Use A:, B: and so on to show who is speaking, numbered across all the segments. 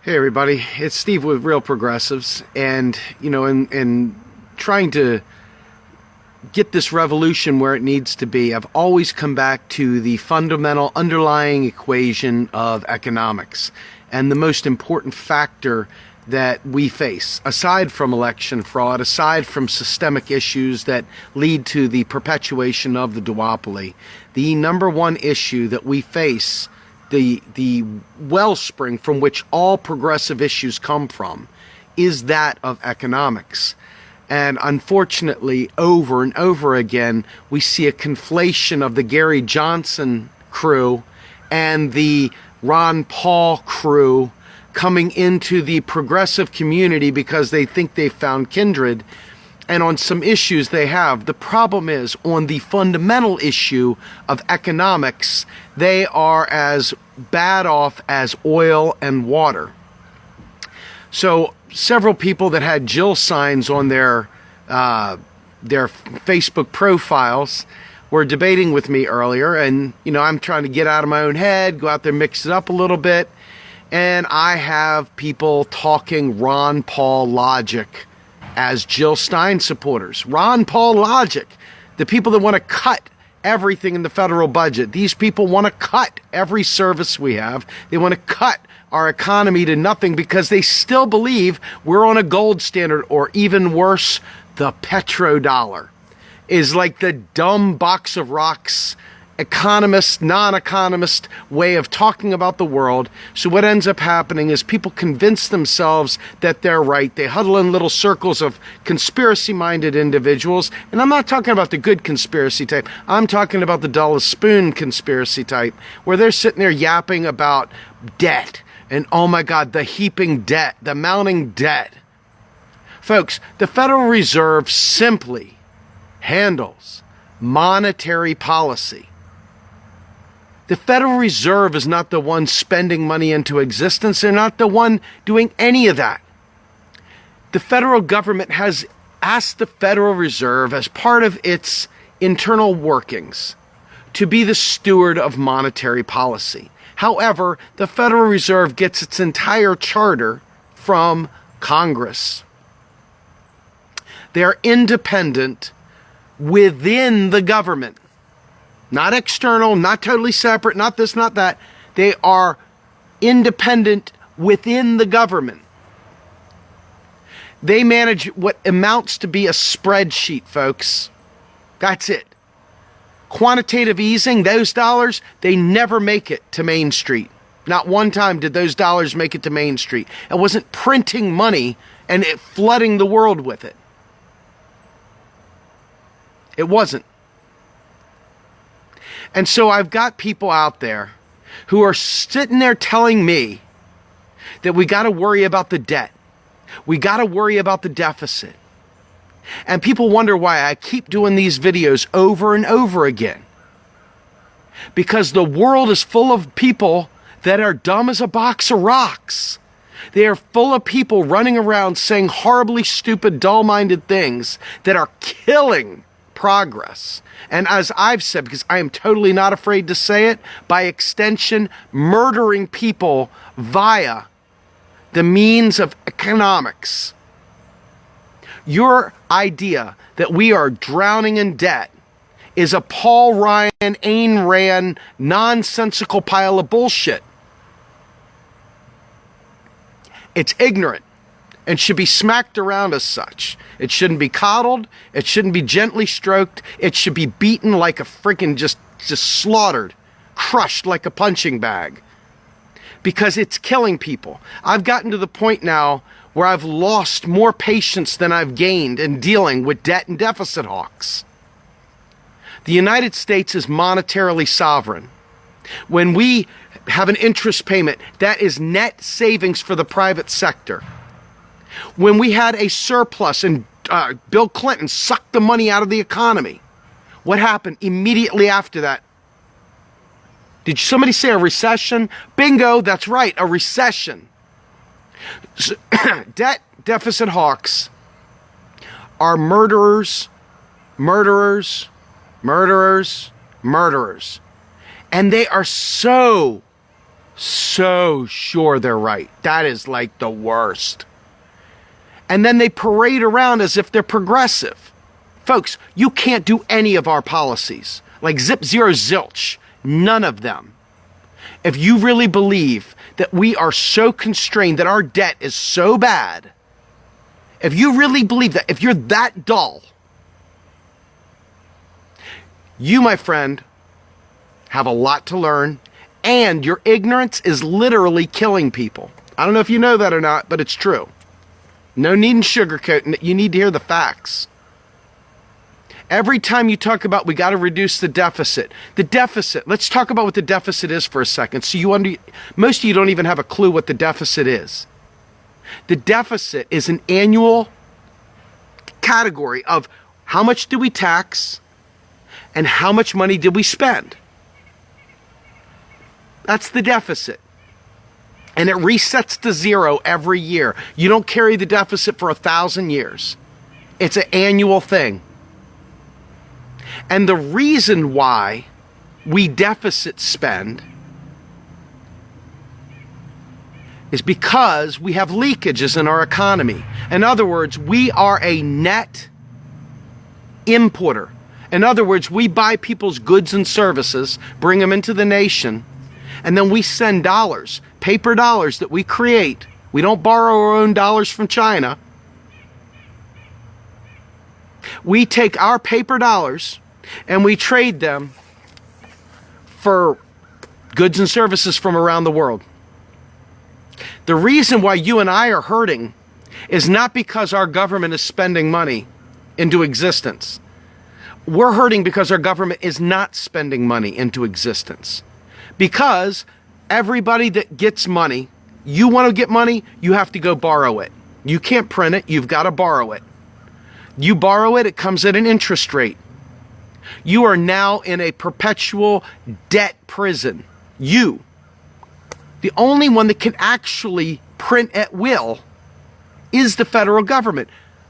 A: Hey everybody, it's Steve with Real Progressives, and in trying to get this revolution where it needs to be, I've always come back to the fundamental underlying equation of economics and the most important factor that we face, aside from election fraud, aside from systemic issues that lead to the perpetuation of the duopoly. The number one issue that we face, the wellspring from which all progressive issues come from, is that of economics. And unfortunately, over and over again, we see a conflation of the Gary Johnson crew and the Ron Paul crew coming into the progressive community because they think they've found kindred. And on some issues they have. The problem is, on the fundamental issue of economics, they are as bad off as oil and water. So several people that had Jill signs on their Facebook profiles were debating with me earlier, and I'm trying to get out of my own head, go out there, mix it up a little bit, and I have people talking Ron Paul logic as Jill Stein supporters. Ron Paul logic. The people that want to cut everything in the federal budget. These people want to cut every service we have. They want to cut our economy to nothing because they still believe we're on a gold standard, or even worse, the petrodollar is like the dumb box of rocks economist, non-economist way of talking about the world. So what ends up happening is people convince themselves that they're right. They huddle in little circles of conspiracy-minded individuals. And I'm not talking about the good conspiracy type. I'm talking about the dull spoon conspiracy type, where they're sitting there yapping about debt. And oh my God, the heaping debt, the mounting debt. Folks, the Federal Reserve simply handles monetary policy. The Federal Reserve is not the one spending money into existence. They're not the one doing any of that. The federal government has asked the Federal Reserve, as part of its internal workings, to be the steward of monetary policy. However, the Federal Reserve gets its entire charter from Congress. They're independent within the government. Not external, not totally separate, not this, not that. They are independent within the government. They manage what amounts to be a spreadsheet, folks. That's it. Quantitative easing, those dollars, they never make it to Main Street. Not one time did those dollars make it to Main Street. It wasn't printing money and it flooding the world with it. It wasn't. And so I've got people out there who are sitting there telling me that we got to worry about the debt. We got to worry about the deficit. And people wonder why I keep doing these videos over and over again. Because the world is full of people that are dumb as a box of rocks. They are full of people running around saying horribly stupid, dull-minded things that are killing progress. And as I've said, because I am totally not afraid to say it, by extension, murdering people via the means of economics. Your idea that we are drowning in debt is a Paul Ryan, Ayn Rand, nonsensical pile of bullshit. It's ignorant and should be smacked around as such. It shouldn't be coddled. It shouldn't be gently stroked. It should be beaten like a freaking just slaughtered, crushed like a punching bag. Because it's killing people. I've gotten to the point now where I've lost more patience than I've gained in dealing with debt and deficit hawks. The United States is monetarily sovereign. When we have an interest payment, that is net savings for the private sector. When we had a surplus and Bill Clinton sucked the money out of the economy, what happened immediately after that? Did somebody say a recession? Bingo, that's right, a recession. So, debt deficit hawks are murderers, murderers, murderers, murderers. And they are so so sure they're right. That is like the worst. And then they parade around as if they're progressive. Folks, you can't do any of our policies. Like zip, zero, zilch. None of them. If you really believe that we are so constrained, that our debt is so bad, if you really believe that, if you're that dull, you, my friend, have a lot to learn, and your ignorance is literally killing people. I don't know if you know that or not, but it's true. No need in sugarcoating it. You need to hear the facts. Every time you talk about we got to reduce the deficit, let's talk about what the deficit is for a second. So most of you don't even have a clue what the deficit is. The deficit is an annual category of how much do we tax and how much money did we spend. That's the deficit. And it resets to zero every year. You don't carry the deficit for 1,000 years. It's an annual thing. And the reason why we deficit spend is because we have leakages in our economy. In other words, we are a net importer. In other words, we buy people's goods and services, bring them into the nation, and then we send dollars, paper dollars that we create. We don't borrow our own dollars from China. We take our paper dollars and we trade them for goods and services from around the world. The reason why you and I are hurting is not because our government is spending money into existence. We're hurting because our government is not spending money into existence. Because everybody that gets money, you want to get money, you have to go borrow it. You can't print it, you've got to borrow it. You borrow it, it comes at an interest rate. You are now in a perpetual debt prison. You, the only one that can actually print at will, is the federal government.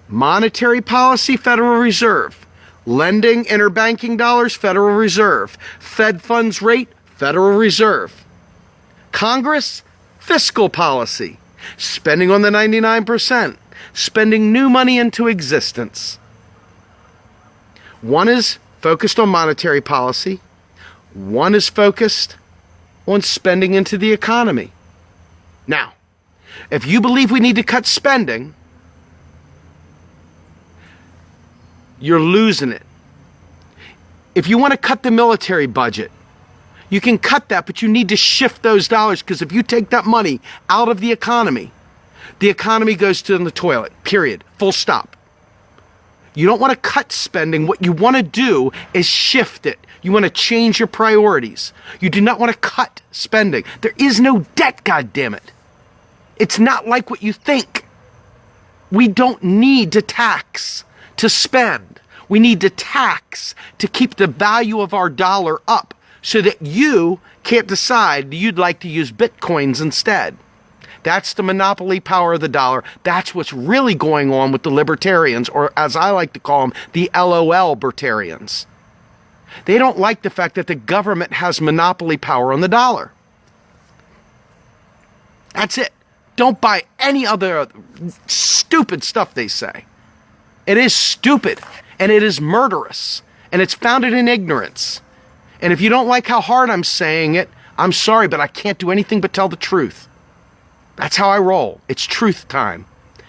A: Monetary policy, Federal Reserve. Lending, interbanking dollars, Federal Reserve. Fed funds rate, Federal Reserve. Congress, fiscal policy. Spending on the 99%. Spending new money into existence. One is focused on monetary policy. One is focused on spending into the economy. Now, if you believe we need to cut spending, you're losing it. If you want to cut the military budget, you can cut that, but you need to shift those dollars, because if you take that money out of the economy goes to the toilet, period, full stop. You don't want to cut spending. What you want to do is shift it. You want to change your priorities. You do not want to cut spending. There is no debt, goddammit. It's not like what you think. We don't need to tax to spend. We need to tax to keep the value of our dollar up so that you can't decide you'd like to use bitcoins instead. That's the monopoly power of the dollar. That's what's really going on with the libertarians, or as I like to call them, the LOL-bertarians. They don't like the fact that the government has monopoly power on the dollar. That's it. Don't buy any other stupid stuff they say. It is stupid, and it is murderous, and it's founded in ignorance. And if you don't like how hard I'm saying it, I'm sorry, but I can't do anything but tell the truth. That's how I roll. It's truth time.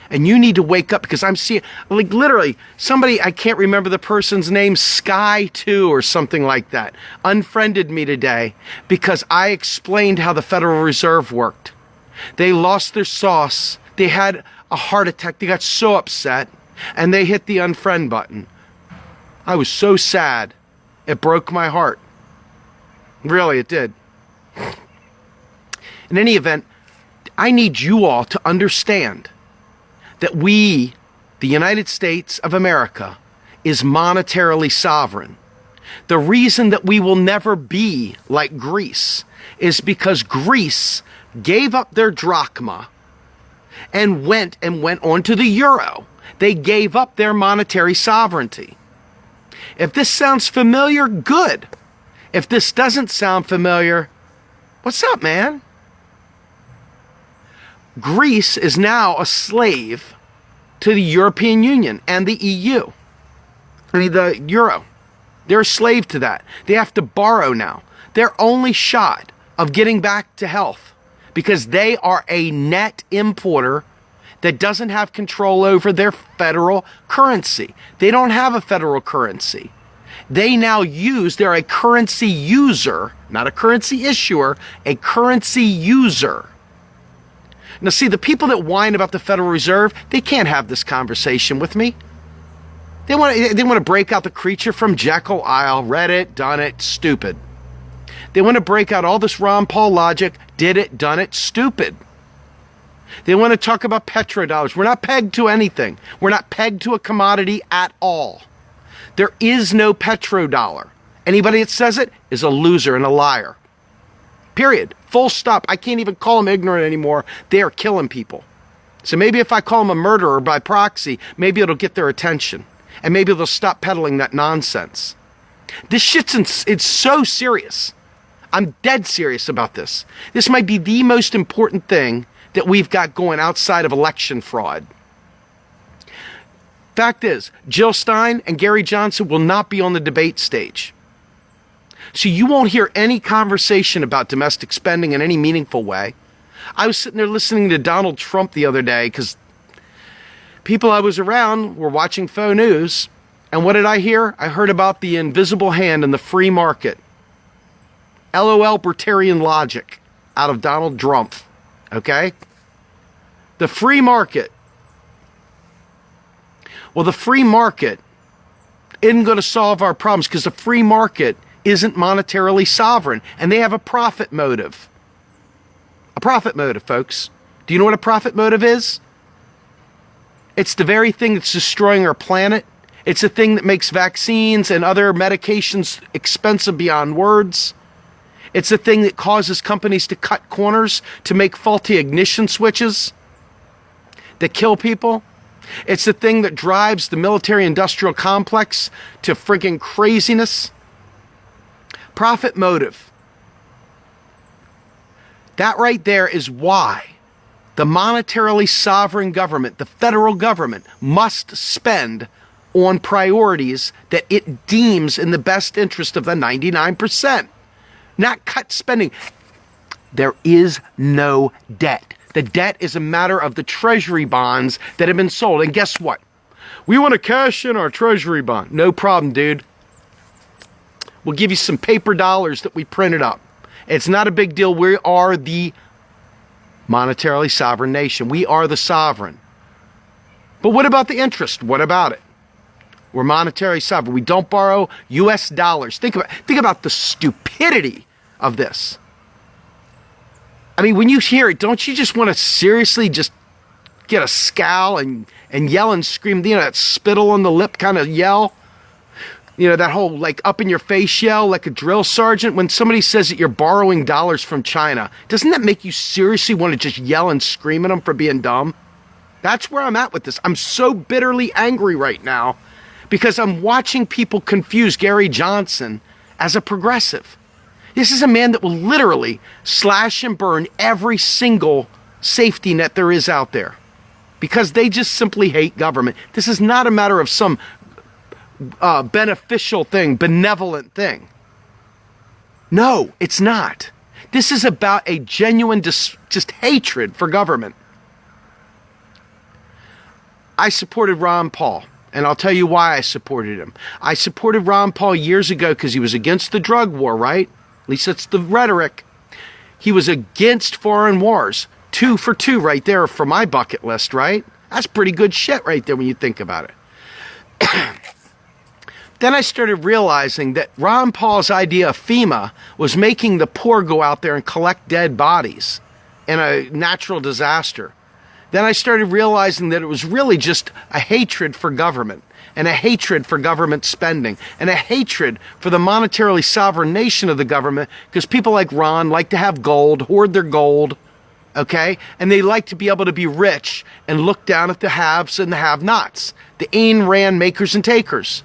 A: And you need to wake up, because I'm seeing, like, literally, somebody, I can't remember the person's name, Sky2 or something like that, unfriended me today because I explained how the Federal Reserve worked. They lost their sauce. They had a heart attack. They got so upset, and they hit the unfriend button. I was so sad. It broke my heart. Really, it did. In any event, I need you all to understand that we, the United States of America, is monetarily sovereign. The reason that we will never be like Greece is because Greece gave up their drachma and went on to the euro. They gave up their monetary sovereignty. If this sounds familiar, good. If this doesn't sound familiar, what's up, man? Greece is now a slave to the European Union and the EU. The euro. They're a slave to that. They have to borrow now. Their only shot of getting back to health, because they are a net importer that doesn't have control over their federal currency. They don't have a federal currency. They're a currency user, not a currency issuer, a currency user. Now see, the people that whine about the Federal Reserve, they can't have this conversation with me. They want to break out the creature from Jekyll Isle, read it, done it, stupid. They want to break out all this Ron Paul logic, did it, done it, stupid. They want to talk about petrodollars. We're not pegged to anything. We're not pegged to a commodity at all. There is no petrodollar. Anybody that says it is a loser and a liar. Period. Full stop. I can't even call them ignorant anymore. They are killing people. So maybe if I call them a murderer by proxy, maybe it'll get their attention. And maybe they'll stop peddling that nonsense. This it's so serious. I'm dead serious about this. This might be the most important thing that we've got going outside of election fraud. Fact is, Jill Stein and Gary Johnson will not be on the debate stage. So you won't hear any conversation about domestic spending in any meaningful way. I was sitting there listening to Donald Trump the other day because people I was around were watching faux news. And what did I hear? I heard about the invisible hand in the free market. LOL libertarian logic out of Donald Trump. Okay? The free market. Well, the free market isn't going to solve our problems because the free market isn't monetarily sovereign and they have a profit motive. A profit motive, folks. Do you know what a profit motive is? It's the very thing that's destroying our planet. It's the thing that makes vaccines and other medications expensive beyond words. It's the thing that causes companies to cut corners to make faulty ignition switches that kill people. It's the thing that drives the military-industrial complex to friggin' craziness. Profit motive. That right there is why the monetarily sovereign government, the federal government, must spend on priorities that it deems in the best interest of the 99%. Not cut spending. There is no debt. The debt is a matter of the treasury bonds that have been sold. And guess what? We want to cash in our treasury bond. No problem, dude. We'll give you some paper dollars that we printed up. It's not a big deal. We are the monetarily sovereign nation. We are the sovereign. But what about the interest? What about it? We're monetary sovereign. We don't borrow U.S. dollars. Think about the stupidity of this. I mean, when you hear it, don't you just want to seriously just get a scowl and yell and scream, that spittle on the lip kind of yell? That whole like up in your face yell like a drill sergeant when somebody says that you're borrowing dollars from China. Doesn't that make you seriously want to just yell and scream at them for being dumb? That's where I'm at with this. I'm so bitterly angry right now because I'm watching people confuse Gary Johnson as a progressive. This is a man that will literally slash and burn every single safety net there is out there because they just simply hate government. This is not a matter of some beneficial thing, benevolent thing. No, it's not. This is about a genuine just hatred for government. I supported Ron Paul, and I'll tell you why I supported him. I supported Ron Paul years ago because he was against the drug war, right? At least that's the rhetoric. He was against foreign wars. 2 for 2 right there for my bucket list, right? That's pretty good shit right there when you think about it. Then I started realizing that Ron Paul's idea of FEMA was making the poor go out there and collect dead bodies in a natural disaster. Then I started realizing that it was really just a hatred for government and a hatred for government spending and a hatred for the monetarily sovereign nation of the government because people like Ron like to have gold, hoard their gold, okay? And they like to be able to be rich and look down at the haves and the have-nots, the Ayn Rand makers and takers.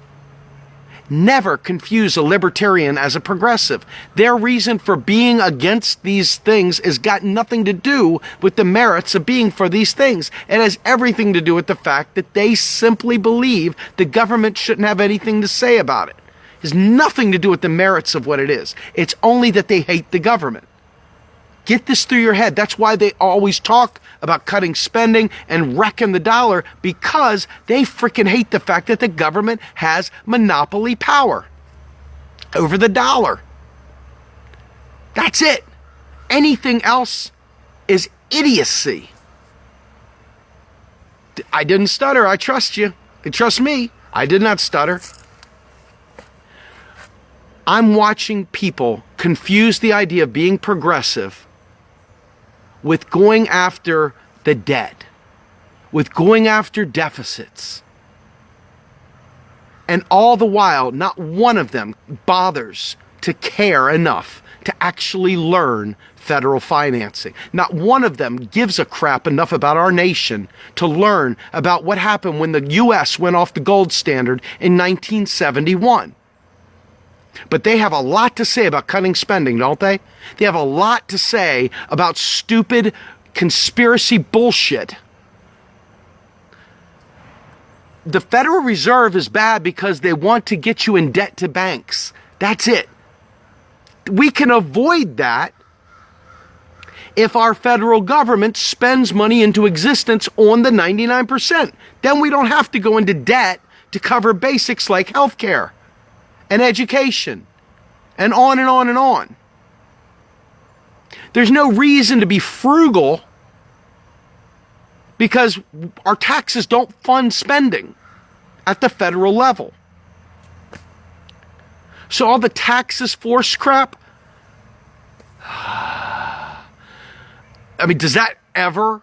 A: never confuse a libertarian as a progressive. Their reason for being against these things has got nothing to do with the merits of being for these things. It has everything to do with the fact that they simply believe the government shouldn't have anything to say about it. It has nothing to do with the merits of what it is. It's only that they hate the government. Get this through your head. That's why they always talk about cutting spending and wrecking the dollar, because they freaking hate the fact that the government has monopoly power over the dollar. That's it. Anything else is idiocy. I didn't stutter. I trust you. And trust me, I did not stutter. I'm watching people confuse the idea of being progressive with going after the debt, with going after deficits. And all the while, not one of them bothers to care enough to actually learn federal financing. Not one of them gives a crap enough about our nation to learn about what happened when the U.S. went off the gold standard in 1971. But they have a lot to say about cutting spending, don't they? They have a lot to say about stupid conspiracy bullshit. The Federal Reserve is bad because they want to get you in debt to banks. That's it. We can avoid that if our federal government spends money into existence on the 99%. Then we don't have to go into debt to cover basics like healthcare and education, and on and on and on. There's no reason to be frugal because our taxes don't fund spending at the federal level. So all the taxes force crap, I mean, does that ever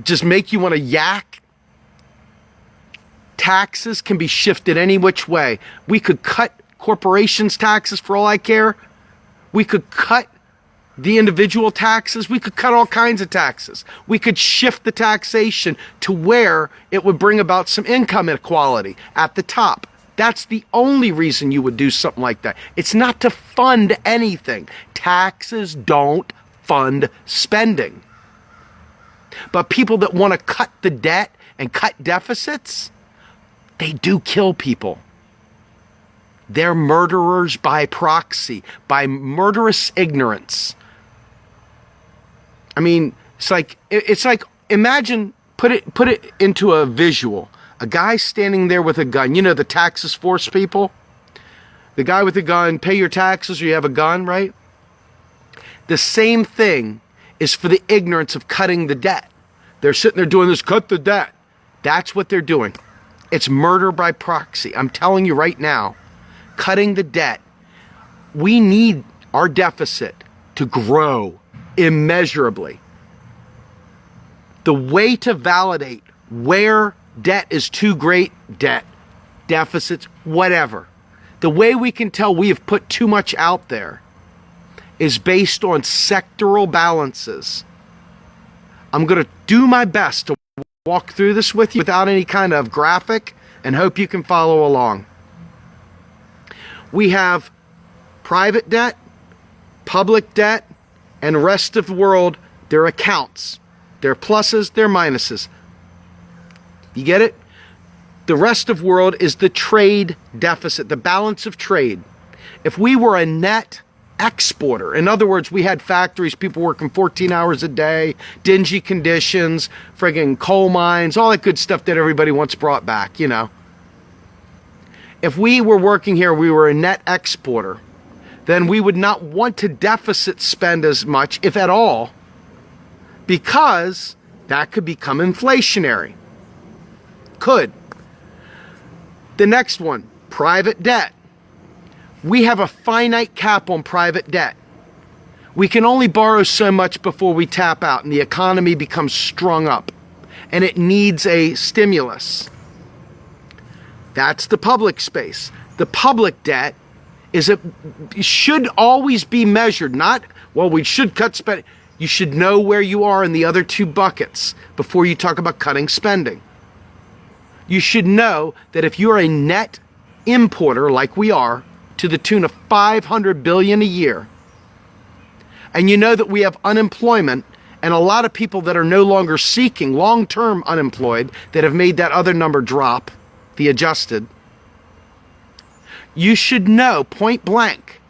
A: just make you want to yak? Taxes can be shifted any which way. We could cut corporations' taxes for all I care. We could cut the individual taxes. We could cut all kinds of taxes. We could shift the taxation to where it would bring about some income inequality at the top. That's the only reason you would do something like that. It's not to fund anything. Taxes don't fund spending. But people that want to cut the debt and cut deficits, they do kill people. They're murderers by proxy, by murderous ignorance. I mean, it's like imagine, put it into a visual. A guy standing there with a gun. You know, the taxes force people. The guy with the gun, pay your taxes or you have a gun, right? The same thing is for the ignorance of cutting the debt. They're sitting there doing this, cut the debt. That's what they're doing. It's murder by proxy. I'm telling you right now, cutting the debt. We need our deficit to grow immeasurably. The way to validate where debt is too great, debt, deficits, whatever. The way we can tell we have put too much out there is based on sectoral balances. I'm going to do my best to walk through this with you without any kind of graphic and hope you can follow along. We have private debt, public debt, and rest of the world, their accounts. Their pluses, their minuses. You get it? The rest of the world is the trade deficit, the balance of trade. If we were a net exporter, in other words, we had factories, people working 14 hours a day, dingy conditions, friggin' coal mines, all that good stuff that everybody wants brought back, you know. If we were working here, we were a net exporter, then we would not want to deficit spend as much, if at all, because that could become inflationary. Could. The next one, private debt. We have a finite cap on private debt. We can only borrow so much before we tap out and the economy becomes strung up and it needs a stimulus. That's the public space. The public debt should always be measured, not, well, we should cut spending. You should know where you are in the other two buckets before you talk about cutting spending. You should know that if you're a net importer like we are to the tune of $500 billion a year, and you know that we have unemployment and a lot of people that are no longer seeking long-term unemployed that have made that other number drop, the adjusted, you should know point blank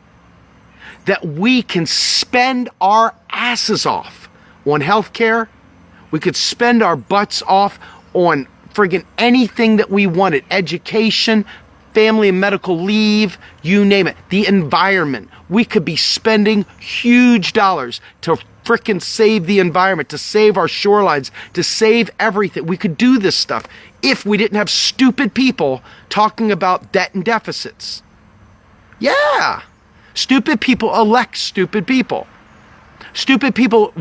A: that we can spend our asses off on healthcare. We could spend our butts off on friggin' anything that we wanted. Education, family and medical leave, you name it. The environment. We could be spending huge dollars to frickin' save the environment, to save our shorelines, to save everything. We could do this stuff if we didn't have stupid people talking about debt and deficits. Yeah. Stupid people elect stupid people. Stupid people,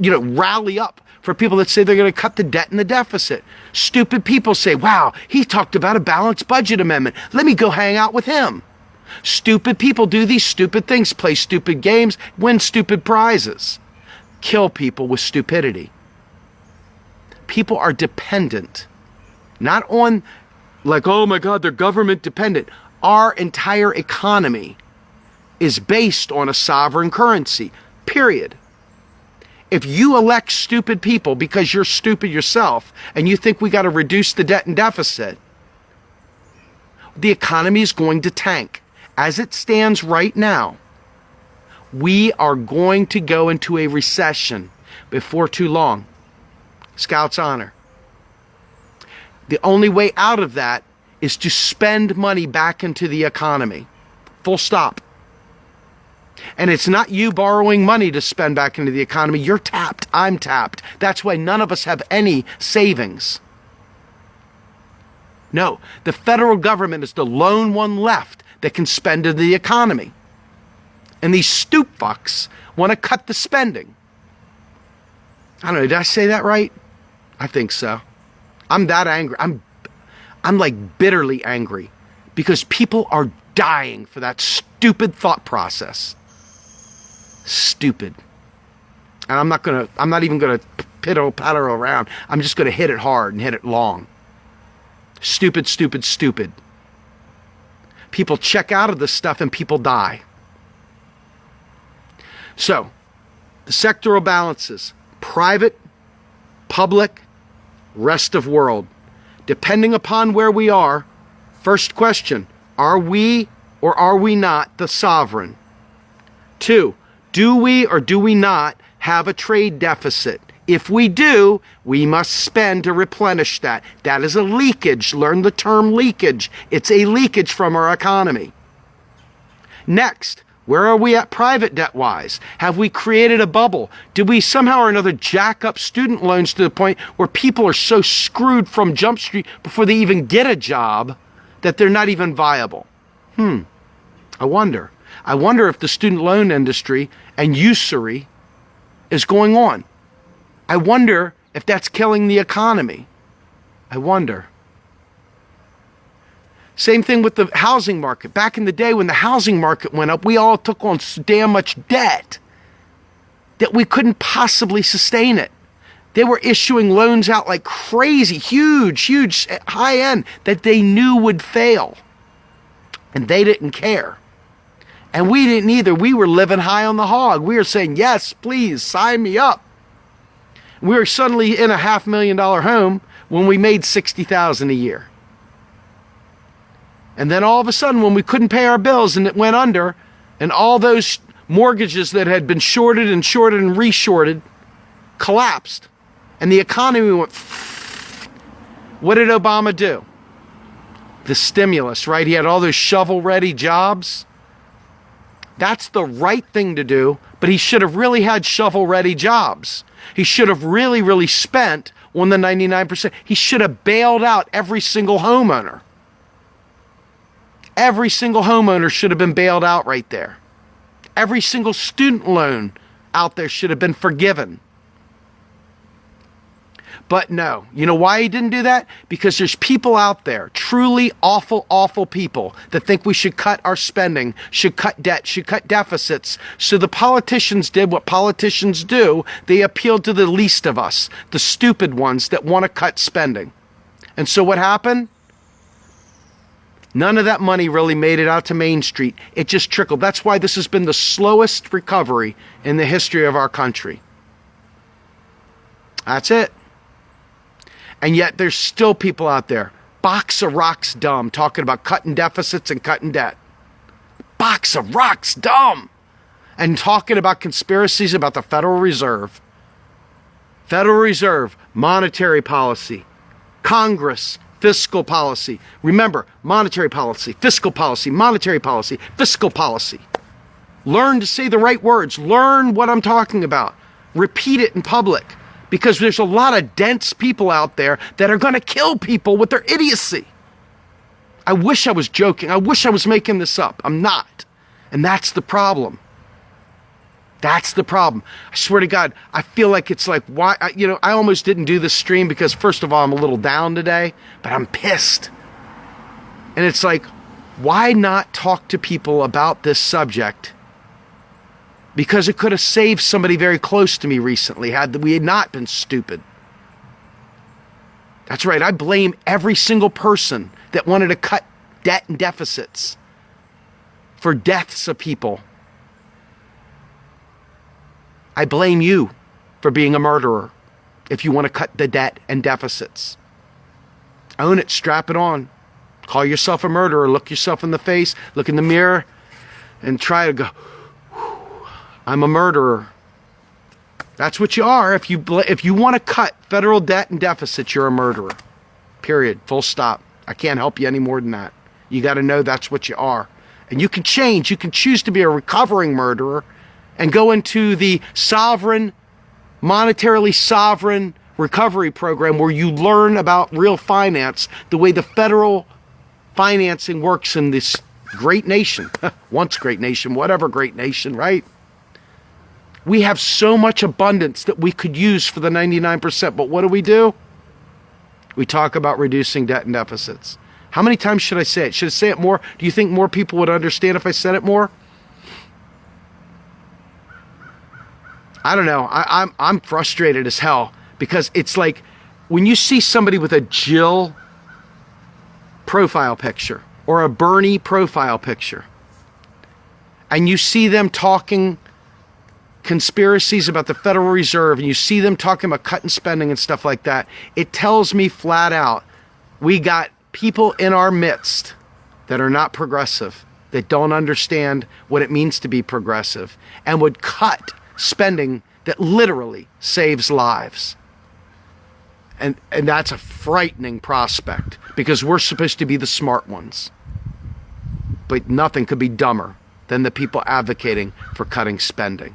A: rally up for people that say they're going to cut the debt and the deficit. Stupid people say, wow, he talked about a balanced budget amendment. Let me go hang out with him. Stupid people do these stupid things, play stupid games, win stupid prizes, kill people with stupidity. People are dependent, not on like, oh my God, they're government dependent. Our entire economy is based on a sovereign currency, period. If you elect stupid people because you're stupid yourself and you think we got to reduce the debt and deficit, the economy is going to tank. As it stands right now, we are going to go into a recession before too long. Scout's honor. The only way out of that is to spend money back into the economy. Full stop. And it's not you borrowing money to spend back into the economy. You're tapped. I'm tapped. That's why none of us have any savings. No, the federal government is the lone one left that can spend in the economy. And these stoop fucks want to cut the spending. I don't know, did I say that right? I think so. I'm that angry. I'm like bitterly angry because people are dying for that stupid thought process. Stupid. And I'm not even gonna patter around. I'm just gonna hit it hard and hit it long. Stupid, stupid, stupid. People check out of this stuff and people die. So, the sectoral balances, private, public, rest of world. Depending upon where we are, first question, are we or are we not the sovereign? 2, do we or do we not have a trade deficit? If we do, we must spend to replenish that. That is a leakage. Learn the term leakage. It's a leakage from our economy. Next, where are we at private debt-wise? Have we created a bubble? Did we somehow or another jack up student loans to the point where people are so screwed from Jump Street before they even get a job that they're not even viable? I wonder. I wonder if the student loan industry and usury is going on. I wonder if that's killing the economy. I wonder. Same thing with the housing market. Back in the day when the housing market went up, we all took on so damn much debt that we couldn't possibly sustain it. They were issuing loans out like crazy, huge, high end that they knew would fail. And they didn't care. And we didn't either. We were living high on the hog. We were saying, yes, please, sign me up. We were suddenly in a $500,000 home when we made $60,000 a year. And then all of a sudden, when we couldn't pay our bills and it went under, and all those mortgages that had been shorted and reshorted collapsed, and the economy went, what did Obama do? The stimulus, right? He had all those shovel-ready jobs. That's the right thing to do, but he should have really had shovel-ready jobs. He should have really spent on the 99%. He should have bailed out every single homeowner. Every single homeowner should have been bailed out right there. Every single student loan out there should have been forgiven. But no. You know why he didn't do that? Because there's people out there, truly awful people, that think we should cut our spending, should cut debt, should cut deficits. So the politicians did what politicians do. They appealed to the least of us, the stupid ones that want to cut spending. And so what happened? None of that money really made it out to Main Street. It just trickled. That's why this has been the slowest recovery in the history of our country. That's it. And yet there's still people out there, box of rocks dumb, talking about cutting deficits and cutting debt. Box of rocks dumb. And talking about conspiracies about the Federal Reserve. Federal Reserve, monetary policy. Congress, fiscal policy. Remember, monetary policy, fiscal policy, monetary policy, fiscal policy. Learn to say the right words. Learn what I'm talking about. Repeat it in public. Because there's a lot of dense people out there that are going to kill people with their idiocy. I wish I was joking. I wish I was making this up. I'm not. And that's the problem. That's the problem. I swear to God, I feel like it's like, why, I almost didn't do this stream because first of all, I'm a little down today, but I'm pissed. And it's like, why not talk to people about this subject? Because it could have saved somebody very close to me recently had we not been stupid. That's right. I blame every single person that wanted to cut debt and deficits for deaths of people. I blame you for being a murderer if you want to cut the debt and deficits. Own it, strap it on. Call yourself a murderer, look yourself in the face, look in the mirror, and try to go, I'm a murderer. That's what you are. If you want to cut federal debt and deficits, you're a murderer. Period. Full stop. I can't help you any more than that. You got to know that's what you are. And you can change. You can choose to be a recovering murderer and go into the monetarily sovereign recovery program where you learn about real finance, the way the federal financing works in this great nation. Once great nation, whatever great nation, right? We have so much abundance that we could use for the 99%, but what do? We talk about reducing debt and deficits. How many times should I say it? Should I say it more? Do you think more people would understand if I said it more? I don't know. I'm frustrated as hell because it's like when you see somebody with a Jill profile picture or a Bernie profile picture and you see them talking conspiracies about the Federal Reserve and you see them talking about cutting spending and stuff like that, it tells me flat out we got people in our midst that are not progressive, that don't understand what it means to be progressive and would cut spending that literally saves lives. And that's a frightening prospect because we're supposed to be the smart ones. But nothing could be dumber than the people advocating for cutting spending.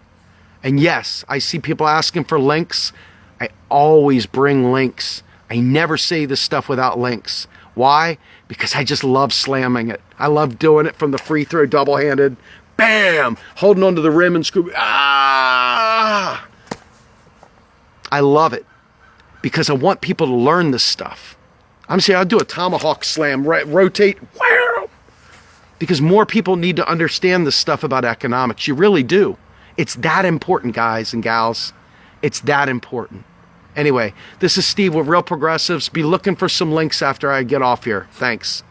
A: And yes, I see people asking for links. I always bring links. I never say this stuff without links. Why? Because I just love slamming it. I love doing it from the free throw double-handed. Bam! Holding onto the rim and screw. Ah! I love it because I want people to learn this stuff. I'm saying I'll do a tomahawk slam, rotate. Wow! Because more people need to understand this stuff about economics. You really do. It's that important, guys and gals. It's that important. Anyway, this is Steve with Real Progressives. Be looking for some links after I get off here. Thanks.